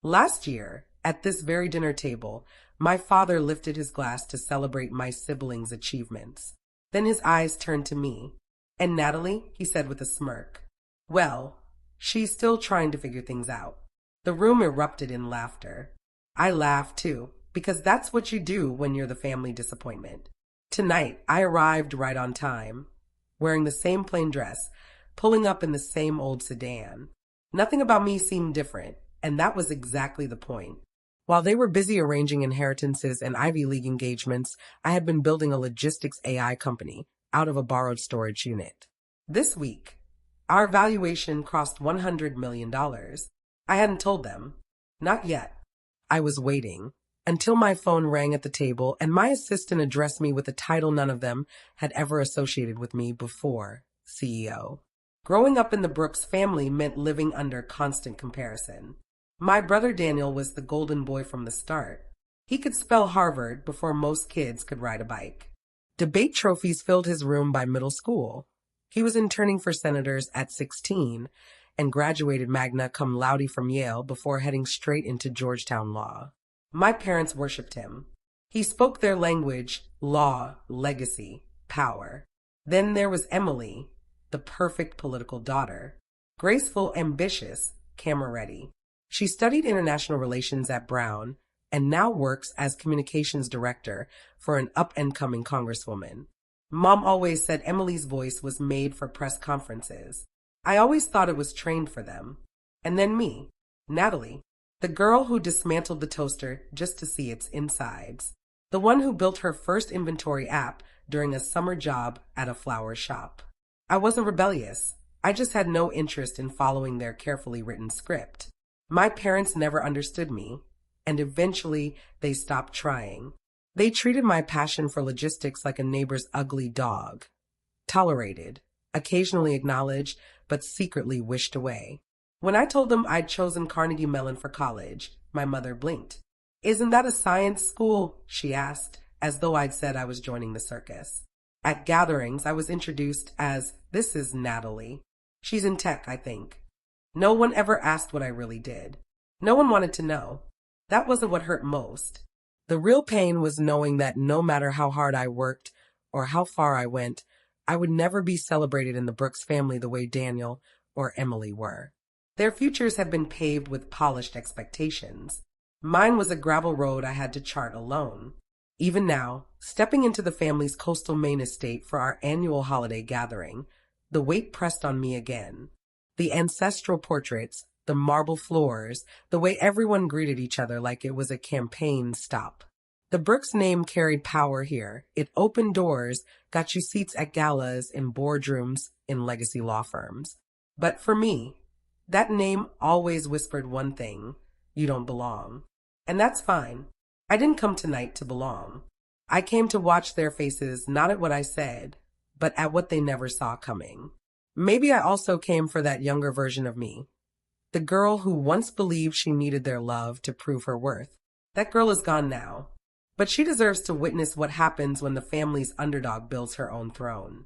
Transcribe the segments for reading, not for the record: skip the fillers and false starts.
Last year, at this very dinner table, my father lifted his glass to celebrate my siblings' achievements. Then his eyes turned to me. And Natalie, he said with a smirk. Well, she's still trying to figure things out. The room erupted in laughter. I laughed too, because that's what you do when you're the family disappointment. Tonight, I arrived right on time, wearing the same plain dress, pulling up in the same old sedan. Nothing about me seemed different, and that was exactly the point. While they were busy arranging inheritances and Ivy League engagements, I had been building a logistics AI company out of a borrowed storage unit. This week, our valuation crossed $100 million. I hadn't told them. Not yet. I was waiting until my phone rang at the table and my assistant addressed me with a title none of them had ever associated with me before, CEO. Growing up in the Brooks family meant living under constant comparison. My brother Daniel was the golden boy from the start. He could spell Harvard before most kids could ride a bike. Debate trophies filled his room by middle school. He was interning for senators at 16 and graduated magna cum laude from Yale before heading straight into Georgetown law. My parents worshipped him. He spoke their language, law, legacy, power. Then there was Emily, the perfect political daughter. Graceful, ambitious, camera-ready. She studied international relations at Brown and now works as communications director for an up-and-coming congresswoman. Mom always said Emily's voice was made for press conferences. I always thought it was trained for them. And then me, Natalie, the girl who dismantled the toaster just to see its insides. The one who built her first inventory app during a summer job at a flower shop. I wasn't rebellious. I just had no interest in following their carefully written script. My parents never understood me, and eventually they stopped trying. They treated my passion for logistics like a neighbor's ugly dog. Tolerated, occasionally acknowledged, but secretly wished away. When I told them I'd chosen Carnegie Mellon for college, my mother blinked. "Isn't that a science school?" she asked, as though I'd said I was joining the circus. At gatherings, I was introduced as, "This is Natalie. She's in tech, I think." No one ever asked what I really did. No one wanted to know. That wasn't what hurt most. The real pain was knowing that no matter how hard I worked or how far I went, I would never be celebrated in the Brooks family the way Daniel or Emily were. Their futures had been paved with polished expectations. Mine was a gravel road I had to chart alone. Even now, stepping into the family's coastal Maine estate for our annual holiday gathering, the weight pressed on me again. The ancestral portraits, the marble floors, the way everyone greeted each other like it was a campaign stop. The Brooks name carried power here. It opened doors, got you seats at galas, in boardrooms, in legacy law firms. But for me, that name always whispered one thing: you don't belong. And that's fine. I didn't come tonight to belong. I came to watch their faces, not at what I said, but at what they never saw coming. Maybe I also came for that younger version of me. The girl who once believed she needed their love to prove her worth. That girl is gone now. But she deserves to witness what happens when the family's underdog builds her own throne.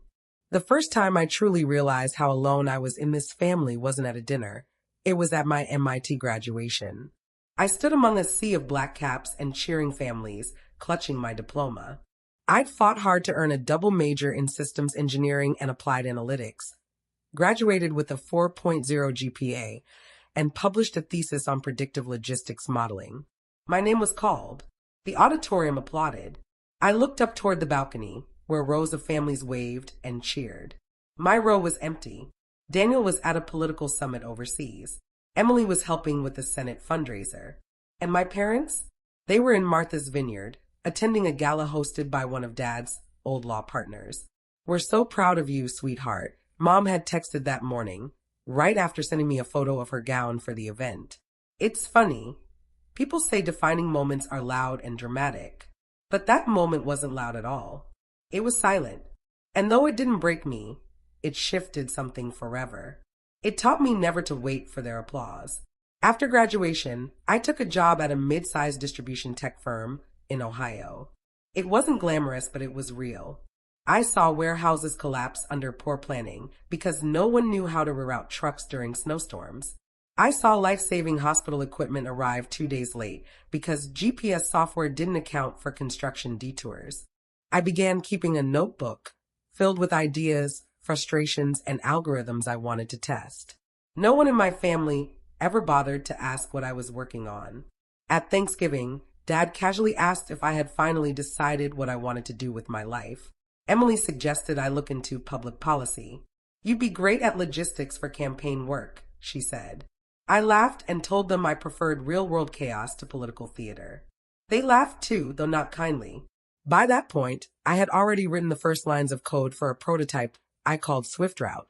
The first time I truly realized how alone I was in this family wasn't at a dinner. It was at my MIT graduation. I stood among a sea of black caps and cheering families, clutching my diploma. I'd fought hard to earn a double major in systems engineering and applied analytics, graduated with a 4.0 GPA, and published a thesis on predictive logistics modeling. My name was called. The auditorium applauded. I looked up toward the balcony, where rows of families waved and cheered. My row was empty. Daniel was at a political summit overseas. Emily was helping with the Senate fundraiser. And my parents? They were in Martha's Vineyard, attending a gala hosted by one of Dad's old law partners. "We're so proud of you, sweetheart," Mom had texted that morning, right after sending me a photo of her gown for the event. It's funny. People say defining moments are loud and dramatic, but that moment wasn't loud at all. It was silent. And though it didn't break me, it shifted something forever. It taught me never to wait for their applause. After graduation, I took a job at a mid-sized distribution tech firm in Ohio. It wasn't glamorous, but it was real. I saw warehouses collapse under poor planning because no one knew how to reroute trucks during snowstorms. I saw life-saving hospital equipment arrive 2 days late because GPS software didn't account for construction detours. I began keeping a notebook filled with ideas, frustrations, and algorithms I wanted to test. No one in my family ever bothered to ask what I was working on. At Thanksgiving, Dad casually asked if I had finally decided what I wanted to do with my life. Emily suggested I look into public policy. "You'd be great at logistics for campaign work," she said. I laughed and told them I preferred real-world chaos to political theater. They laughed too, though not kindly. By that point, I had already written the first lines of code for a prototype I called SwiftRoute,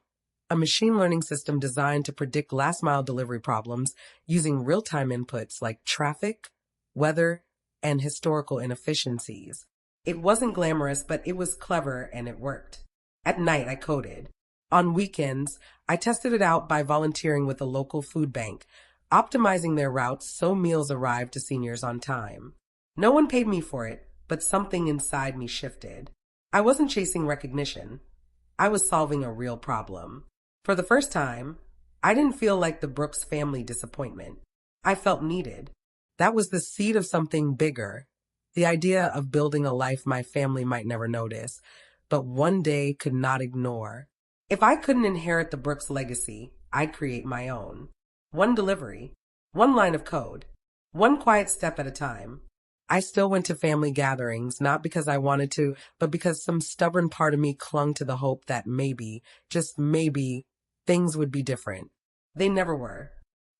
a machine learning system designed to predict last-mile delivery problems using real-time inputs like traffic, weather, and historical inefficiencies. It wasn't glamorous, but it was clever and it worked. At night, I coded. On weekends, I tested it out by volunteering with a local food bank, optimizing their routes so meals arrived to seniors on time. No one paid me for it, but something inside me shifted. I wasn't chasing recognition. I was solving a real problem. For the first time, I didn't feel like the Brooks family disappointment. I felt needed. That was the seed of something bigger. The idea of building a life my family might never notice, but one day could not ignore. If I couldn't inherit the Brooks legacy, I'd create my own. One delivery, one line of code, one quiet step at a time. I still went to family gatherings, not because I wanted to, but because some stubborn part of me clung to the hope that maybe, just maybe, things would be different. They never were.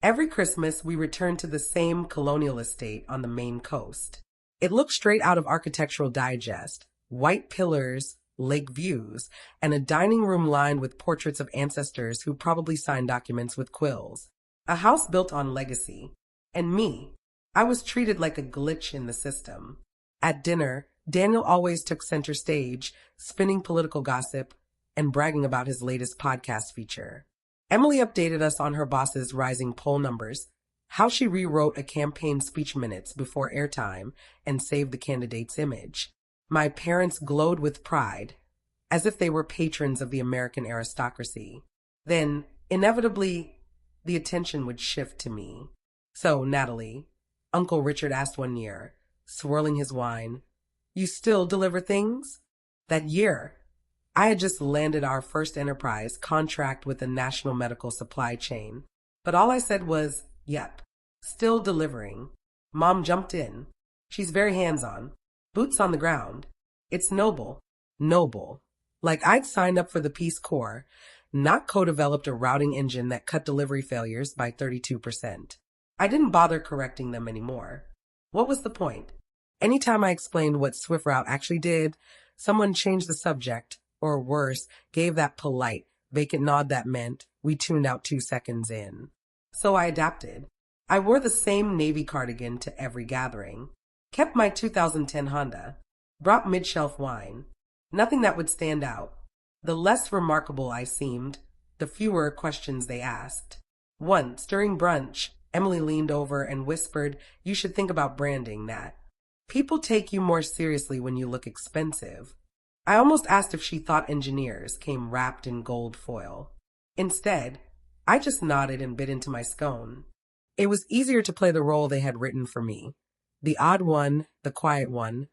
Every Christmas, we returned to the same colonial estate on the Maine coast. It looked straight out of Architectural Digest, white pillars, lake views, and a dining room lined with portraits of ancestors who probably signed documents with quills. A house built on legacy. And me, I was treated like a glitch in the system. At dinner, Daniel always took center stage, spinning political gossip and bragging about his latest podcast feature. Emily updated us on her boss's rising poll numbers, how she rewrote a campaign speech minutes before airtime and saved the candidate's image. My parents glowed with pride, as if they were patrons of the American aristocracy. Then, inevitably, the attention would shift to me. "So, Natalie," Uncle Richard asked one year, swirling his wine, "you still deliver things?" That year, I had just landed our first enterprise contract with the national medical supply chain. But all I said was, "Yep, still delivering." Mom jumped in. She's very hands-on. Boots on the ground. It's noble. Noble. Like I'd signed up for the Peace Corps, not co-developed a routing engine that cut delivery failures by 32%. I didn't bother correcting them anymore. What was the point? Anytime I explained what SwiftRoute actually did, someone changed the subject, or worse, gave that polite, vacant nod that meant we tuned out 2 seconds in. So I adapted. I wore the same navy cardigan to every gathering. Kept my 2010 Honda. Brought mid-shelf wine. Nothing that would stand out. The less remarkable I seemed, the fewer questions they asked. Once, during brunch, Emily leaned over and whispered, "You should think about branding, Nat. People take you more seriously when you look expensive." I almost asked if she thought engineers came wrapped in gold foil. Instead, I just nodded and bit into my scone. It was easier to play the role they had written for me. The odd one, the quiet one,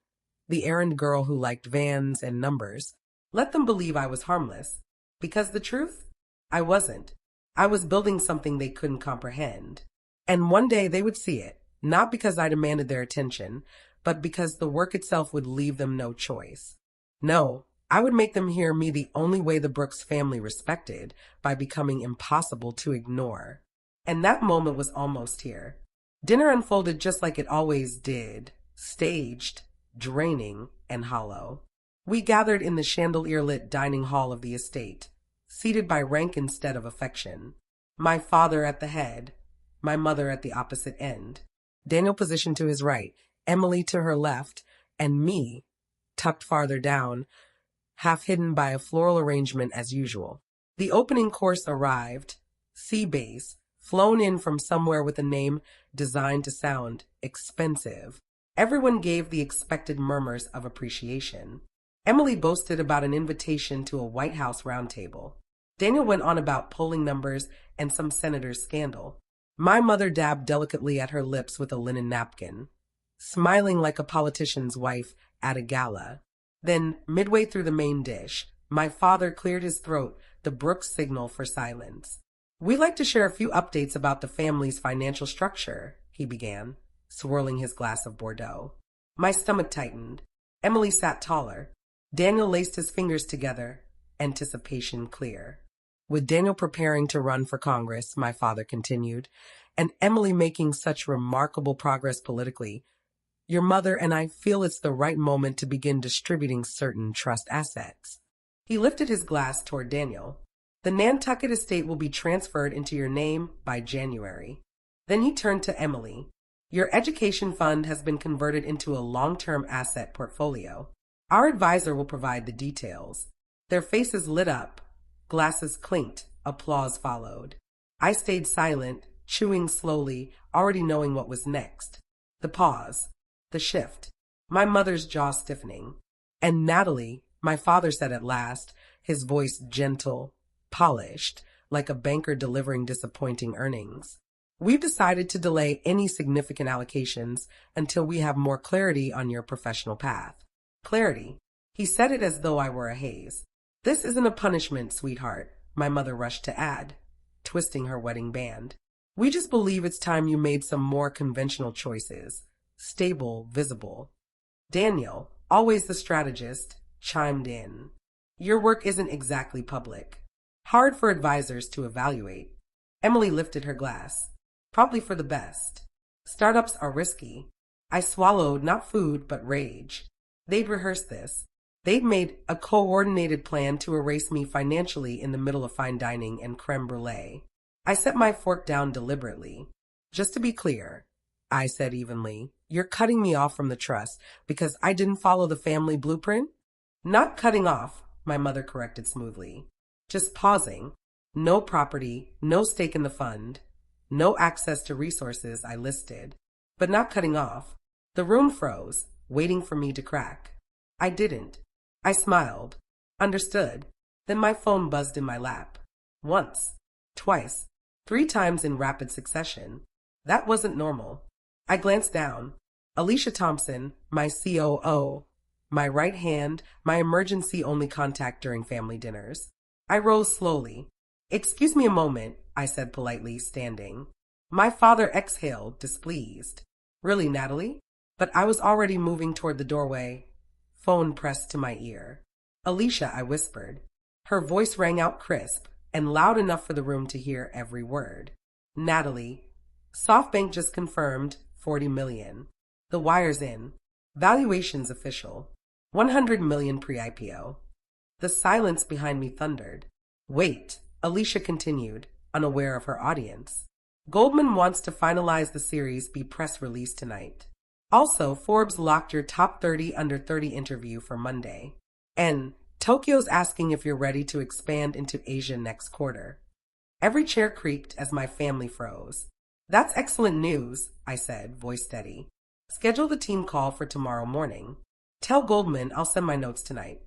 the errand girl who liked vans and numbers. Let them believe I was harmless. Because the truth? I wasn't. I was building something they couldn't comprehend. And one day they would see it, not because I demanded their attention, but because the work itself would leave them no choice. No, I would make them hear me the only way the Brooks family respected, by becoming impossible to ignore. And that moment was almost here. Dinner unfolded just like it always did, staged, draining, and hollow. We gathered in the chandelier-lit dining hall of the estate, seated by rank instead of affection. My father at the head, my mother at the opposite end. Daniel positioned to his right, Emily to her left, and me, tucked farther down, half hidden by a floral arrangement as usual. The opening course arrived, sea bass, flown in from somewhere with a name designed to sound expensive. Everyone gave the expected murmurs of appreciation. Emily boasted about an invitation to a White House roundtable. Daniel went on about polling numbers and some senator's scandal. My mother dabbed delicately at her lips with a linen napkin, smiling like a politician's wife at a gala. Then, midway through the main dish, my father cleared his throat, the Brooks signal for silence. "We'd like to share a few updates about the family's financial structure," he began, swirling his glass of Bordeaux. My stomach tightened. Emily sat taller. Daniel laced his fingers together, anticipation clear. "With Daniel preparing to run for Congress," my father continued, "and Emily making such remarkable progress politically, your mother and I feel it's the right moment to begin distributing certain trust assets." He lifted his glass toward Daniel. "The Nantucket estate will be transferred into your name by January." Then he turned to Emily. "Your education fund has been converted into a long-term asset portfolio. Our advisor will provide the details." Their faces lit up. Glasses clinked. Applause followed. I stayed silent, chewing slowly, already knowing what was next. The pause. The shift. My mother's jaw stiffening. "And Natalie," my father said at last, his voice gentle, polished, like a banker delivering disappointing earnings. "We've decided to delay any significant allocations until we have more clarity on your professional path." Clarity. He said it as though I were a haze. "This isn't a punishment, sweetheart," my mother rushed to add, twisting her wedding band. "We just believe it's time you made some more conventional choices. Stable, visible." Daniel, always the strategist, chimed in. "Your work isn't exactly public. Hard for advisors to evaluate." Emily lifted her glass. "Probably for the best. Startups are risky." I swallowed not food, but rage. They'd rehearsed this. They'd made a coordinated plan to erase me financially in the middle of fine dining and creme brulee. I set my fork down deliberately. "Just to be clear," I said evenly, "you're cutting me off from the trust because I didn't follow the family blueprint?" "Not cutting off," my mother corrected smoothly. "Just pausing. No property, no stake in the fund, no access to resources I listed. But not cutting off." The room froze, waiting for me to crack. I didn't. I smiled. Understood. Then my phone buzzed in my lap. Once. Twice. 3 times in rapid succession. That wasn't normal. I glanced down. Alicia Thompson, my COO, my right hand, my emergency-only contact during family dinners. I rose slowly. "Excuse me a moment," I said politely, standing. My father exhaled, displeased. "Really, Natalie?" But I was already moving toward the doorway. Phone pressed to my ear. "Alicia," I whispered. Her voice rang out crisp and loud enough for the room to hear every word. "Natalie, SoftBank just confirmed 40 million. The wire's in. Valuation's official. 100 million pre-IPO." The silence behind me thundered. "Wait," Alicia continued, unaware of her audience. "Goldman wants to finalize the series be press release tonight. Also, Forbes locked your top 30 under 30 interview for Monday. And Tokyo's asking if you're ready to expand into Asia next quarter." Every chair creaked as my family froze. "That's excellent news," I said, voice steady. "Schedule the team call for tomorrow morning. Tell Goldman I'll send my notes tonight."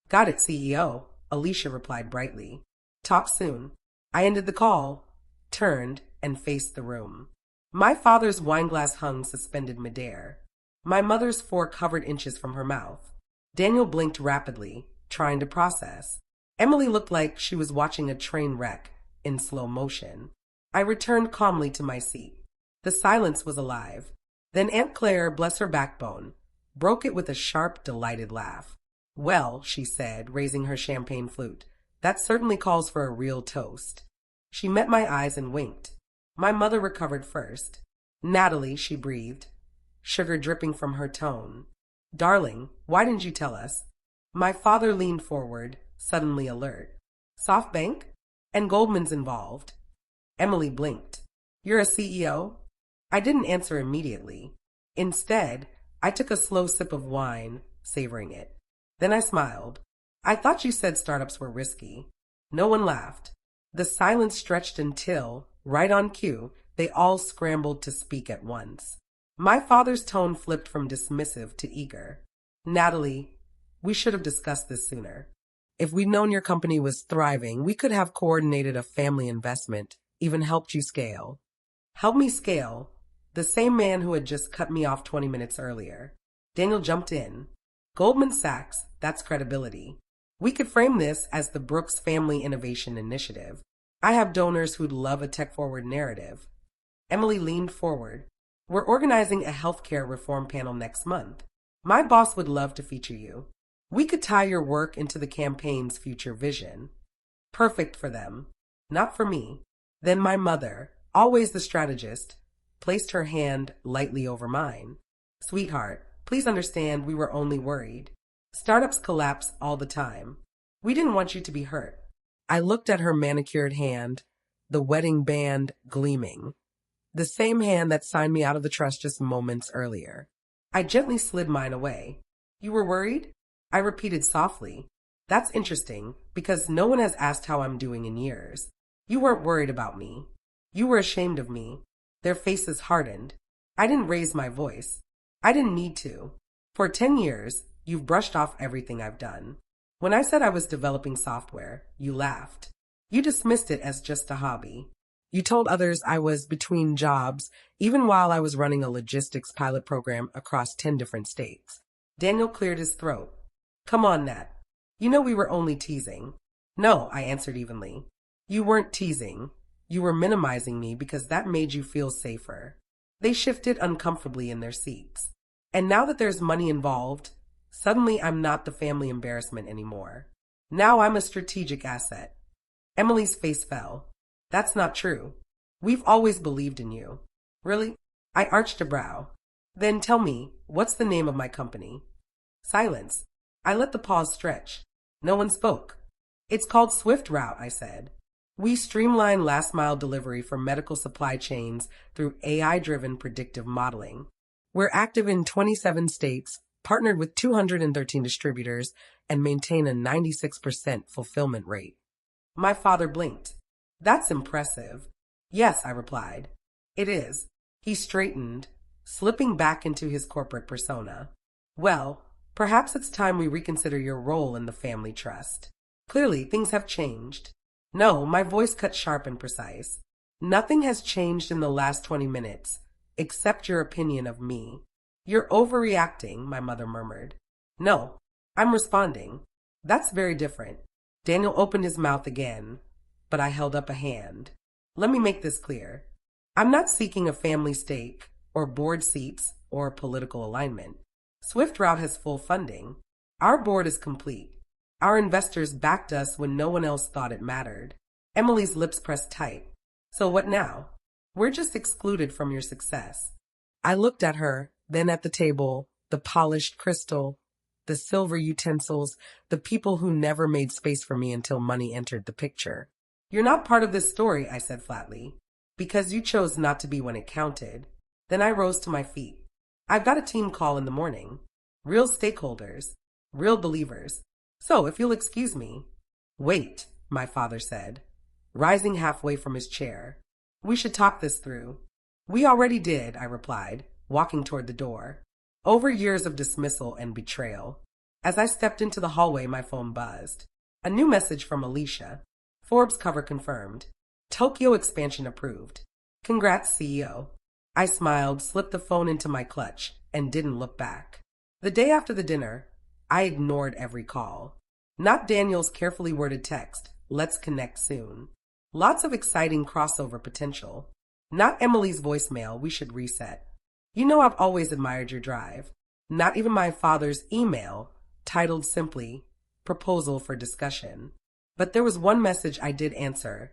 "Got it, CEO," Alicia replied brightly. "Talk soon." I ended the call, turned, and faced the room. My father's wineglass hung suspended midair. My mother's fork hovered inches from her mouth. Daniel blinked rapidly, trying to process. Emily looked like she was watching a train wreck in slow motion. I returned calmly to my seat. The silence was alive. Then Aunt Claire, bless her backbone, broke it with a sharp, delighted laugh. "Well," she said, raising her champagne flute, "that certainly calls for a real toast." She met my eyes and winked. My mother recovered first. "Natalie," she breathed, sugar dripping from her tone. "Darling, why didn't you tell us?" My father leaned forward, suddenly alert. "SoftBank? And Goldman's involved." Emily blinked. "You're a CEO?" I didn't answer immediately. Instead, I took a slow sip of wine, savoring it. Then I smiled. "I thought you said startups were risky." No one laughed. The silence stretched until, right on cue, they all scrambled to speak at once. My father's tone flipped from dismissive to eager. "Natalie, we should have discussed this sooner. If we'd known your company was thriving, we could have coordinated a family investment, even helped you scale." Help me scale. The same man who had just cut me off 20 minutes earlier. Daniel jumped in. Goldman Sachs, that's credibility. We could frame this as the Brooks Family Innovation Initiative. I have donors who'd love a tech-forward narrative. Emily leaned forward. We're organizing a healthcare reform panel next month. My boss would love to feature you. We could tie your work into the campaign's future vision. Perfect for them. Not for me. Then my mother, always the strategist, placed her hand lightly over mine. Sweetheart, please understand we were only worried. Startups collapse all the time. We didn't want you to be hurt. I looked at her manicured hand, the wedding band gleaming. The same hand that signed me out of the trust just moments earlier. I gently slid mine away. You were worried? I repeated softly. That's interesting, because no one has asked how I'm doing in years. You weren't worried about me. You were ashamed of me. Their faces hardened. I didn't raise my voice. I didn't need to. For 10 years, you've brushed off everything I've done. When I said I was developing software, you laughed. You dismissed it as just a hobby. You told others I was between jobs, even while I was running a logistics pilot program across 10 different states. Daniel cleared his throat. Come on, Nat. You know we were only teasing. No, I answered evenly. You weren't teasing. You were minimizing me because that made you feel safer. They shifted uncomfortably in their seats. And now that there's money involved, suddenly I'm not the family embarrassment anymore. Now I'm a strategic asset. Emily's face fell. That's not true. We've always believed in you. Really? I arched a brow. Then tell me, what's the name of my company? Silence. I let the pause stretch. No one spoke. It's called Swift Route, I said. We streamline last-mile delivery for medical supply chains through AI-driven predictive modeling. We're active in 27 states, partnered with 213 distributors, and maintain a 96% fulfillment rate. My father blinked. That's impressive. Yes, I replied. It is. He straightened, slipping back into his corporate persona. Well, perhaps it's time we reconsider your role in the family trust. Clearly, things have changed. No, my voice cut sharp and precise. Nothing has changed in the last 20 minutes, except your opinion of me. You're overreacting, my mother murmured. No, I'm responding. That's very different. Daniel opened his mouth again, but I held up a hand. Let me make this clear. I'm not seeking a family stake, or board seats, or political alignment. Swift Route has full funding. Our board is complete. Our investors backed us when no one else thought it mattered. Emily's lips pressed tight. So what now? We're just excluded from your success. I looked at her, then at the table, the polished crystal, the silver utensils, the people who never made space for me until money entered the picture. You're not part of this story, I said flatly, because you chose not to be when it counted. Then I rose to my feet. I've got a team call in the morning. Real stakeholders. Real believers. So, if you'll excuse me. Wait, my father said, rising halfway from his chair. We should talk this through. We already did, I replied, walking toward the door. Over years of dismissal and betrayal. As I stepped into the hallway, my phone buzzed. A new message from Alicia. Forbes cover confirmed. Tokyo expansion approved. Congrats, CEO. I smiled, slipped the phone into my clutch, and didn't look back. The day after the dinner, I ignored every call. Not Daniel's carefully worded text, let's connect soon. Lots of exciting crossover potential. Not Emily's voicemail, we should reset. You know I've always admired your drive. Not even my father's email, titled simply, Proposal for Discussion. But there was one message I did answer.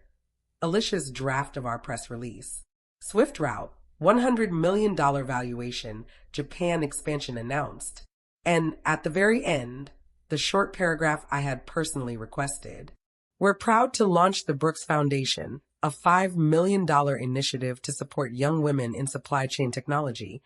Alicia's draft of our press release. Swift Route, $100 million valuation, Japan expansion announced. And at the very end, the short paragraph I had personally requested. We're proud to launch the Brooks Foundation, a $5 million initiative to support young women in supply chain technology,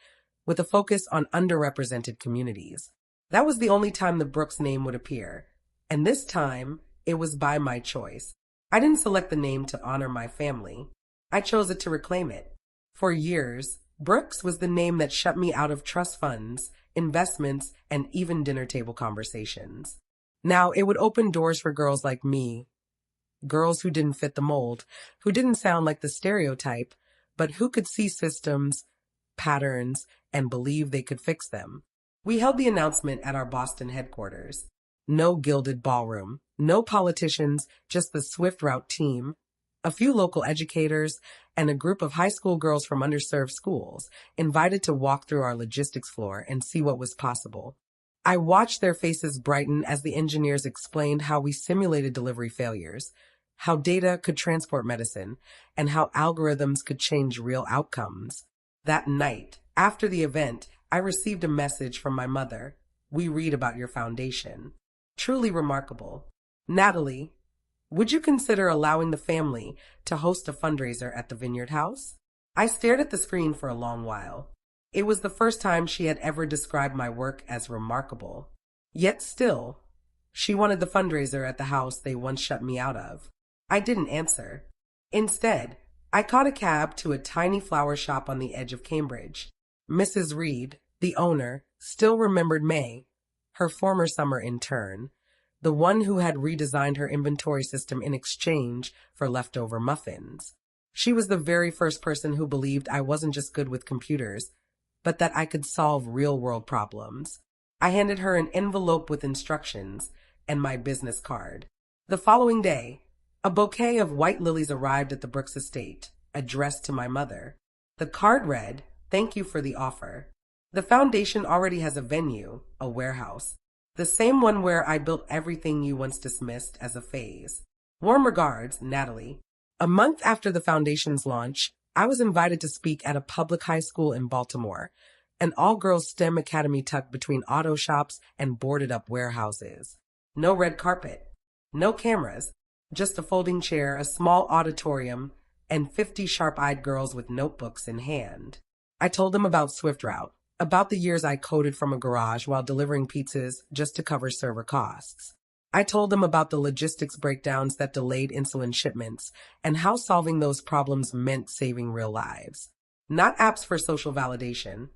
with a focus on underrepresented communities. That was the only time the Brooks name would appear, and this time, it was by my choice. I didn't select the name to honor my family. I chose it to reclaim it. For years, Brooks was the name that shut me out of trust funds, investments, and even dinner table conversations. Now, it would open doors for girls like me, girls who didn't fit the mold, who didn't sound like the stereotype, but who could see systems, patterns, and believe they could fix them? We held the announcement at our Boston headquarters. No gilded ballroom, no politicians, just the Swift Route team, a few local educators, and a group of high school girls from underserved schools invited to walk through our logistics floor and see what was possible. I watched their faces brighten as the engineers explained how we simulated delivery failures, how data could transport medicine, and how algorithms could change real outcomes. That night, after the event, I received a message from my mother. We read about your foundation. Truly remarkable. Natalie, would you consider allowing the family to host a fundraiser at the Vineyard House? I stared at the screen for a long while. It was the first time she had ever described my work as remarkable. Yet still, she wanted the fundraiser at the house they once shut me out of. I didn't answer. Instead, I caught a cab to a tiny flower shop on the edge of Cambridge. Mrs. Reed, the owner, still remembered May, her former summer intern, the one who had redesigned her inventory system in exchange for leftover muffins. She was the very first person who believed I wasn't just good with computers, but that I could solve real-world problems. I handed her an envelope with instructions and my business card. The following day, a bouquet of white lilies arrived at the Brooks estate, addressed to my mother. The card read, "Thank you for the offer. The foundation already has a venue, a warehouse, the same one where I built everything you once dismissed as a phase. Warm regards, Natalie." A month after the foundation's launch, I was invited to speak at a public high school in Baltimore, an all-girls STEM academy tucked between auto shops and boarded-up warehouses. No red carpet, no cameras, just a folding chair, a small auditorium, and 50 sharp-eyed girls with notebooks in hand. I told them about Swift Route, about the years I coded from a garage while delivering pizzas just to cover server costs. I told them about the logistics breakdowns that delayed insulin shipments and how solving those problems meant saving real lives. Not apps for social validation,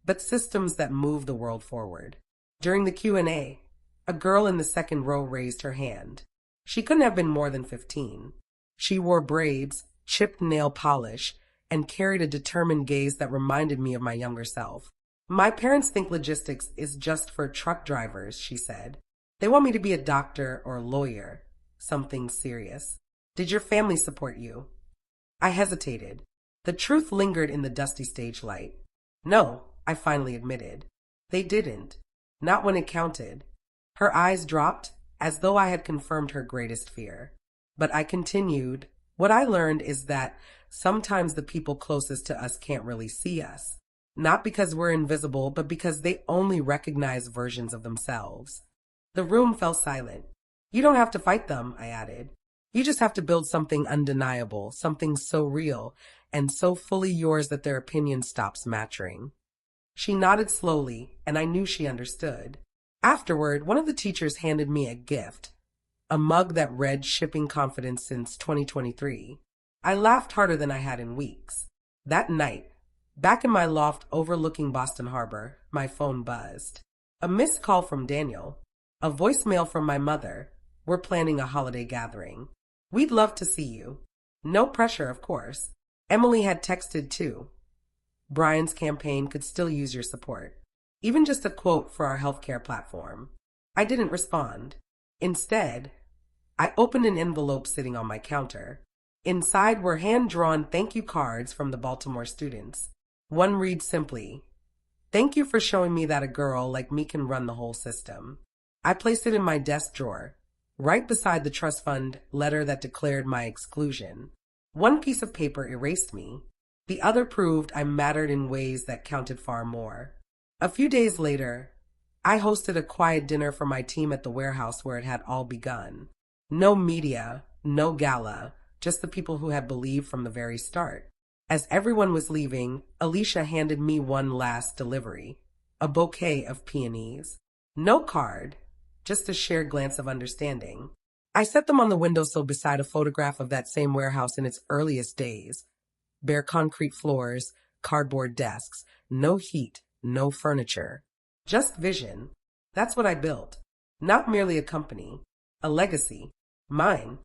but systems that move the world forward. During the Q&A, a girl in the second row raised her hand. She couldn't have been more than 15. She wore braids, chipped nail polish, and carried a determined gaze that reminded me of my younger self. "My parents think logistics is just for truck drivers," she said. "They want me to be a doctor or a lawyer, something serious. Did your family support you?" I hesitated. The truth lingered in the dusty stage light. "No," I finally admitted. "They didn't. Not when it counted." Her eyes dropped, as though I had confirmed her greatest fear. But I continued, "What I learned is that sometimes the people closest to us can't really see us. Not because we're invisible, but because they only recognize versions of themselves." The room fell silent. "You don't have to fight them," I added. "You just have to build something undeniable, something so real and so fully yours that their opinion stops mattering." She nodded slowly, and I knew she understood. Afterward, one of the teachers handed me a gift, a mug that read "Shipping Confidence since 2023. I laughed harder than I had in weeks. That night, back in my loft overlooking Boston Harbor, my phone buzzed. A missed call from Daniel. A voicemail from my mother. "We're planning a holiday gathering. We'd love to see you." No pressure, of course. Emily had texted too. "Brian's campaign could still use your support. Even just a quote for our healthcare platform." I didn't respond. Instead, I opened an envelope sitting on my counter. Inside were hand-drawn thank you cards from the Baltimore students. One reads simply, "Thank you for showing me that a girl like me can run the whole system." I placed it in my desk drawer, right beside the trust fund letter that declared my exclusion. One piece of paper erased me. The other proved I mattered in ways that counted far more. A few days later, I hosted a quiet dinner for my team at the warehouse where it had all begun. No media, no gala, just the people who had believed from the very start. As everyone was leaving, Alicia handed me one last delivery, a bouquet of peonies. No card, just a shared glance of understanding. I set them on the windowsill beside a photograph of that same warehouse in its earliest days. Bare concrete floors, cardboard desks, no heat, no furniture. Just vision. That's what I built. Not merely a company, a legacy. Mine.